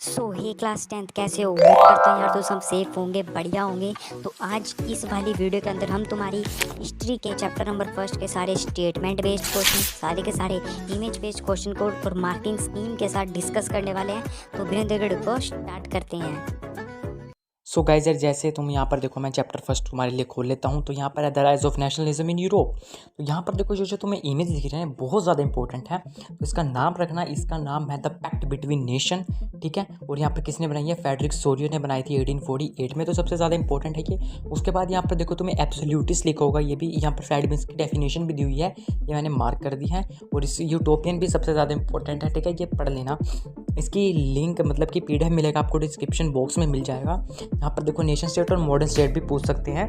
सो हे class 10th कैसे हो। उम्मीद करता हूँ यार तो सब सेफ होंगे, बढ़िया होंगे। तो आज इस वाली वीडियो के अंदर हम तुम्हारी हिस्ट्री के चैप्टर नंबर फर्स्ट के सारे स्टेटमेंट बेस्ड क्वेश्चन, सारे के सारे इमेज बेस्ड क्वेश्चन को और मार्किंग स्कीम के साथ डिस्कस करने वाले हैं। तो बिना देर वीडियो को स्टार्ट करते हैं। सो गाइज यार, जैसे तुम यहाँ पर देखो, मैं चैप्टर फर्स्ट तुम्हारे लिए खोल लेता हूँ। तो यहाँ पर है the rise of nationalism in Europe. तो यहाँ पर देखो, जो तुम्हें इमेज दिख रहे हैं बहुत ज़्यादा इंपॉर्टेंट है। तो इसका नाम रखना, इसका नाम है द पैक्ट बिटवीन नेशन, ठीक है। और यहाँ पर किसने बनाई है? फेडरिक सोरियो ने बनाई थी 1848 में। तो सबसे ज़्यादा इंपॉर्टेंट है ये। उसके बाद यहाँ पर देखो, तुम्हें एब्सोल्यूटिस्ट लिखा होगा, ये भी यहाँ पर फ्रेडमिन्स की डेफिनेशन भी दी हुई है, ये मैंने मार्क कर दी है। और इस यूटोपियन भी सबसे ज़्यादा इंपॉर्टेंट है, ठीक है, ये पढ़ लेना। इसकी लिंक मतलब कि पीडीएफ मिलेगा आपको, डिस्क्रिप्शन बॉक्स में मिल जाएगा। यहाँ पर देखो, नेशन स्टेट और मॉडर्न स्टेट भी पूछ सकते हैं।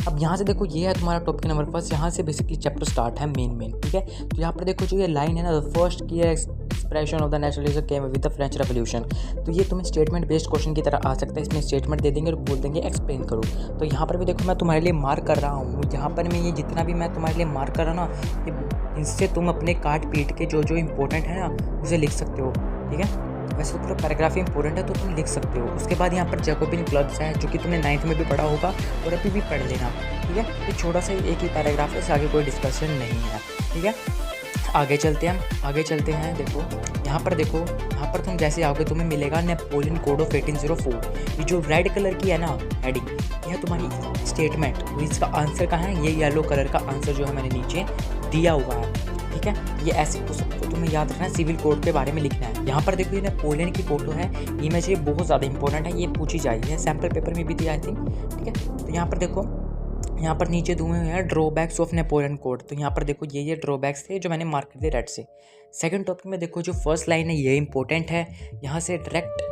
अब यहाँ से देखो, ये है तुम्हारा टॉपिक नंबर फर्स्ट। यहाँ से बेसिकली चैप्टर स्टार्ट है मेन, ठीक है। तो यहाँ पर देखो, जो ये लाइन है ना, द फर्स्ट की expression of the nationalism came with the French revolution. तो ये तुम्हें स्टेटमेंट बेस्ड क्वेश्चन की तरह आ सकता है। इसमें स्टेटमेंट दे देंगे और बोल देंगे एक्सप्लेन करो। तो यहाँ पर भी देखो, मैं तुम्हारे लिए मार्क कर रहा हूँ। यहाँ पर मैं ये जितना भी मैं तुम्हारे लिए मार्क कर रहा हूँ ना, ये इनसे तुम अपने काट पीट के जो इंपॉर्टेंट है ना, उसे लिख सकते हो, ठीक है। वैसे तो पूरा पैराग्राफ इंपॉर्टेंट है, तो तुम लिख सकते हो। उसके बाद यहाँ पर जैकोबिन क्लब्स है, जो कि तुमने 9th में भी पढ़ा होगा और अभी भी पढ़ लेना, ठीक है। ये छोटा सा एक ही पैराग्राफ है, इससे आगे कोई डिस्कशन नहीं है, ठीक है। आगे चलते हैं। देखो यहाँ पर देखो, यहाँ पर तुम जैसे आओगे तुम्हें मिलेगा नेपोलियन कोड ऑफ 1804। ये जो रेड कलर की है ना हेडिंग, यह तुम्हारी स्टेटमेंट। इसका आंसर कहाँ है? ये येलो कलर का आंसर जो है मैंने नीचे दिया हुआ है, ठीक है। ये ऐसे तो सबको तुम्हें याद रखना है, सिविल कोड के बारे में लिखना है। यहाँ पर देखो, ये नेपोलियन की फोटो है, इमेज ये बहुत ज़्यादा इंपॉर्टेंट है, ये पूछी जाएगी, सैम्पल पेपर में भी दी आई थिंक, ठीक है। तो यहाँ पर देखो, यहाँ पर नीचे दूँ हैं ड्रॉबैक्स ऑफ नेपोलियन कोड। तो यहाँ पर देखो, ये ड्रॉबैक्स थे जो मैंने मार्क कर दिए रेड से। सेकंड टॉपिक में देखो, जो फर्स्ट लाइन है ये इंपॉर्टेंट है, यहाँ से डायरेक्ट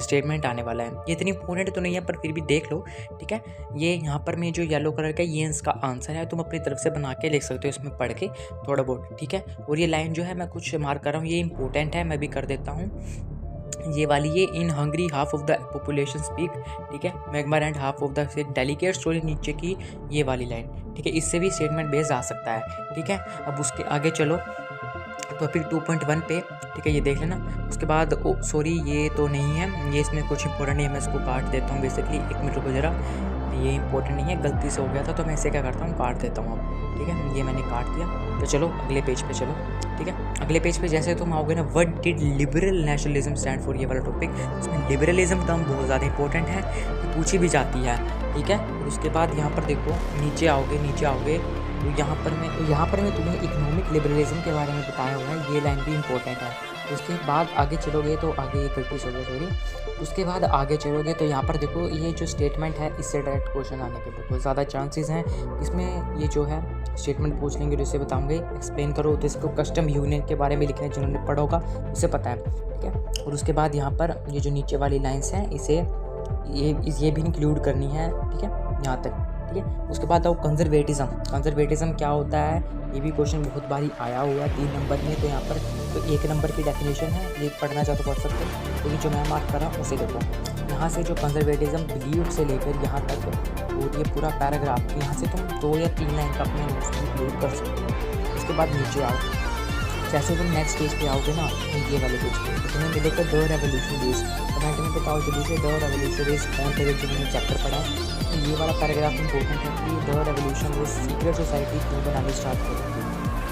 स्टेटमेंट आने वाला है। ये इतनी इंपॉर्टेंट तो नहीं है, पर फिर भी देख लो, ठीक है। ये यहाँ पर में जो येलो कलर का, ये इसका आंसर है। तुम अपनी तरफ से बना के लिख सकते हो इसमें पढ़ के थोड़ा बहुत, ठीक है। और ये लाइन जो है मैं कुछ मार्क कर रहा हूँ, ये इंपॉर्टेंट है, मैं भी कर देता हूँ। ये वाली, ये इन Hungary half of the population speak, ठीक है, magma and half of the delicate story, नीचे की ये वाली लाइन, ठीक है। इससे भी स्टेटमेंट बेस्ड आ सकता है, ठीक है। अब उसके आगे चलो टॉपिक 2.1 पे, ठीक है, ये देख लेना। उसके बाद सॉरी, ये तो नहीं है, ये इसमें कुछ इंपॉर्टेंट नहीं है, मैं इसको काट देता हूँ बेसिकली। 1 मिनट रुको जरा, ये इंपॉर्टेंट नहीं है, गलती से हो गया था, तो मैं इसे क्या करता हूँ, काट देता हूँ अब, ठीक है। ये मैंने काट दिया। तो चलो अगले पेज पे चलो, ठीक है। अगले पेज पे जैसे तुम आओगे ना, what did liberal nationalism stand for, ये वाला टॉपिक। इसमें लिबरलिज्म टर्म बहुत ज़्यादा इंपॉर्टेंट है, पूछी भी जाती है, ठीक है। और उसके बाद यहाँ पर देखो, नीचे आओगे तो यहाँ पर मैं तुम्हें इकोनॉमिक लिबरलिज्म के बारे में बताया हुआ है, ये लाइन भी इंपॉर्टेंट है। उसके बाद आगे चलोगे तो आगे ये गलती से हो गई, सॉरी। उसके बाद आगे चलोगे तो यहाँ पर देखो, ये जो स्टेटमेंट है, इससे डायरेक्ट क्वेश्चन आने के बहुत ज़्यादा चांसेस हैं। इसमें ये जो है स्टेटमेंट पूछ लेंगे, जिससे बताऊंगे एक्सप्लेन करो, तो इसको कस्टम यूनियन के बारे में लिखना है, जिन्होंने पढ़ा होगा उसे पता है, ठीक है। और उसके बाद यहाँ पर ये जो नीचे वाली लाइन्स हैं, इसे ये भी इंक्लूड करनी है, ठीक है, यहाँ तक, ठीक है। उसके बाद आओ कंजर्वेटिज्म क्या होता है, ये भी क्वेश्चन बहुत बारी आया हुआ है 3 नंबर में। तो यहाँ पर तो 1 नंबर की डेफिनेशन है, ये पढ़ना चाहो तो पढ़ सकते हो, लेकिन जो मैं मार्क कर रहा हूँ उसे देखो। यहाँ से जो कंजर्वेटिज्म बिलीव से लेकर यहाँ तक, और ये पूरा पैराग्राफ, यहाँ से तुम 2 या 3 लाइन का अपने नोट्स में इंक्लूड कर सकते हो। उसके बाद नीचे आओ, जैसे तुम नेक्स्ट पेज पे आओगे ना, ये वाले पेज पे, तो तुम्हें मिलेगा द रेवोल्यूशन डेज। कमेंट में बताओ जल्दी से, द रेवोल्यूशन डेज कौन थे जो मैंने चैप्टर पढ़ा है। तो ये वाला पैराग्राफ इंपॉर्टेंट है कि the revolution days secret society क्यों बनानी स्टार्ट करेंगे,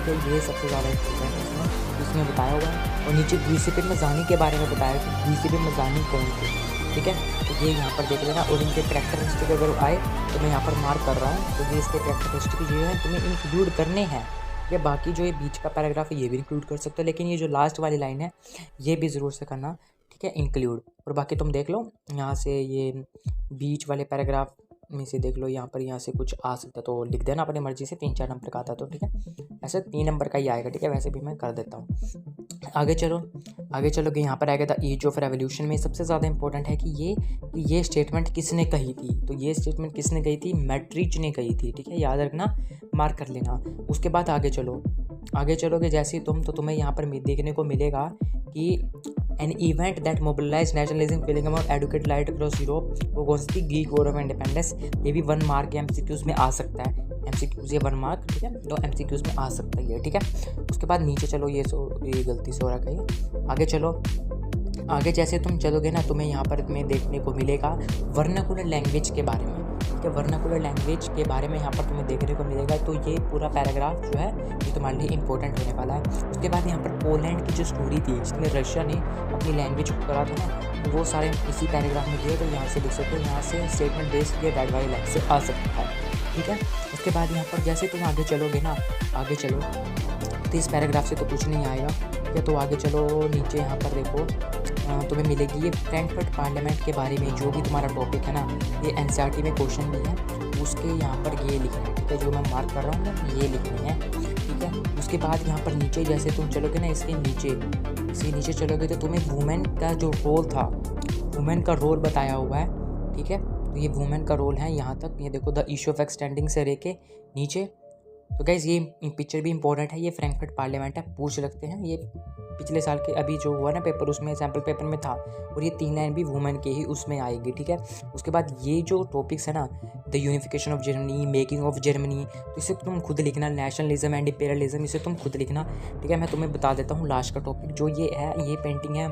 तो ये सबसे ज़्यादा इंपॉर्टेंट है इसमें बताया हुआ है। और नीचे बीसीपी मजानी के बारे में बताया कि बीसीपी मजानी कौन थे, ठीक है। तो ये यहाँ पर देख लेना। और इनके करैक्टरिस्टिक अगर आए तो मैं यहाँ पर मार्क कर रहा हूँ, तो ये इसके करैक्टरिस्टिक जो है तुम्हें इंक्लूड करने हैं, या बाकी जो ये बीच का पैराग्राफ है ये भी इंक्लूड कर सकते हो, लेकिन ये जो लास्ट वाली लाइन है ये भी ज़रूर से करना, ठीक है, इंक्लूड। और बाकी तुम देख लो, यहाँ से ये बीच वाले पैराग्राफ में से देख लो, यहाँ से कुछ आ सकता है तो लिख देना अपनी मर्जी से, 3-4 नंबर का आता है तो, ठीक है। ऐसे 3 नंबर का ही आएगा, ठीक है, वैसे भी मैं कर देता हूँ। आगे चलो कि यहाँ पर आएगा द एज ऑफ रेवोल्यूशन में सबसे ज़्यादा इंपॉर्टेंट है कि ये स्टेटमेंट किसने कही थी। तो ये स्टेटमेंट किसने कही थी? मैट्रिच ने कही थी, ठीक है, याद रखना, मार्क कर लेना। उसके बाद आगे चलोगे जैसे तो तुम्हें यहाँ पर देखने को मिलेगा कि an event that mobilise nationalism feeling among educated elite across Europe वो कौन सी थी? Greek war of independence. ये भी 1 मार्क एमसीक्यूज में आ सकता है, एमसीक्यूज ये 1 मार्क, ठीक है, तो एमसीक्यूज में आ सकता है ये, ठीक है। उसके बाद नीचे चलो, ये गलती से हो रहा है, आगे चलो। आगे जैसे तुम चलोगे ना, तुम्हें यहाँ पर तुम्हें देखने को मिलेगा वर्नाकुलर लैंग्वेज के बारे में। ठीक है, वर्नाकुलर लैंग्वेज के बारे में यहाँ पर तुम्हें देखने को मिलेगा। तो ये पूरा पैराग्राफ जो है ये तुम्हारे लिए इंपॉर्टेंट होने वाला है। उसके बाद यहाँ पर पोलैंड की जो स्टोरी थी जिसमें रशिया ने अपनी लैंग्वेज को करा था ना, वो सारे इसी पैराग्राफ में दिए। तो यहाँ से लिख सकते हो, यहाँ से स्टेटमेंट बेस्ड ये रेड वाली लाइन से आ सकता है। ठीक है, उसके बाद यहाँ पर जैसे तुम आगे चलोगे ना, आगे चलो तो इस पैराग्राफ से तो कुछ नहीं आएगा। ठीक है, तो आगे चलो नीचे यहाँ पर देखो तुम्हें मिलेगी ये फ्रैंकफर्ट पार्लियामेंट के बारे में जो भी तुम्हारा टॉपिक है ना, ये एनसीईआरटी में क्वेश्चन भी है, उसके यहाँ पर ये लिखना है। ठीक है, जो मैं मार्क कर रहा हूँ ना ये लिखनी है। ठीक है, उसके बाद यहाँ पर नीचे जैसे तुम चलोगे ना, इसके नीचे चलोगे तो तुम्हें वुमेन का जो रोल था, वुमेन का रोल बताया हुआ है। ठीक है, तो ये वुमेन का रोल है यहाँ तक, ये देखो द इशू ऑफ एक्सटेंडिंग से लेके नीचे। तो गाइज़ ये पिक्चर भी इंपॉर्टेंट है, ये फ्रैंकफर्ट पार्लियामेंट है, पूछ लगते हैं। ये पिछले साल के अभी जो हुआ ना पेपर, उसमें सैम्पल पेपर में था, और ये 3 लाइन भी वुमेन के ही उसमें आएगी। ठीक है, उसके बाद ये जो टॉपिक्स है ना, the unification of Germany, making of Germany, तो इसे तुम खुद लिखना, नेशनलिज्म एंड इंपीरियलिज्म, इसे तुम खुद लिखना। ठीक है, मैं तुम्हें बता देता हूँ लास्ट का टॉपिक जो ये है। ये पेंटिंग है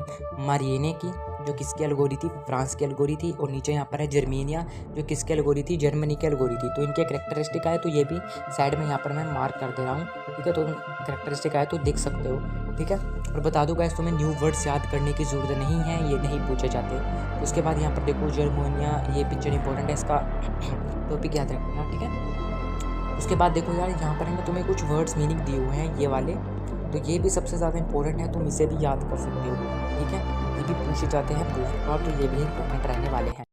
मारियने की, जो किसकी एल्गोरी थी, फ्रांस की एल्गोरी थी। और नीचे यहाँ पर है जर्मेनिया, जो किसकी एल्गोरी थी, जर्मनी की एल्गोरी थी। तो इनके करैक्टरिस्टिक आए तो ये भी साइड में यहाँ पर मैं मार्क कर दे रहा हूँ। ठीक है, तो करैक्टरिस्टिक आए तो देख सकते हो। ठीक है, और बता दूँ गाइस तुम्हें न्यू वर्ड्स याद करने की ज़रूरत नहीं है, ये नहीं पूछे जाते। तो उसके बाद यहाँ पर देखो जर्मनिया, ये पिक्चर इंपॉर्टेंट है, इसका टॉपिक याद रखना। ठीक है, उसके बाद देखो यार यहाँ पर है तुम्हें कुछ वर्ड्स मीनिंग दिए हुए हैं ये वाले, तो ये भी सबसे ज़्यादा इंपॉर्टेंट है, तुम इसे भी याद कर सकते हो। ठीक है, ये भी पूछे जाते हैं बहुत बार, तो ये भी इंपॉर्टेंट रहने वाले हैं।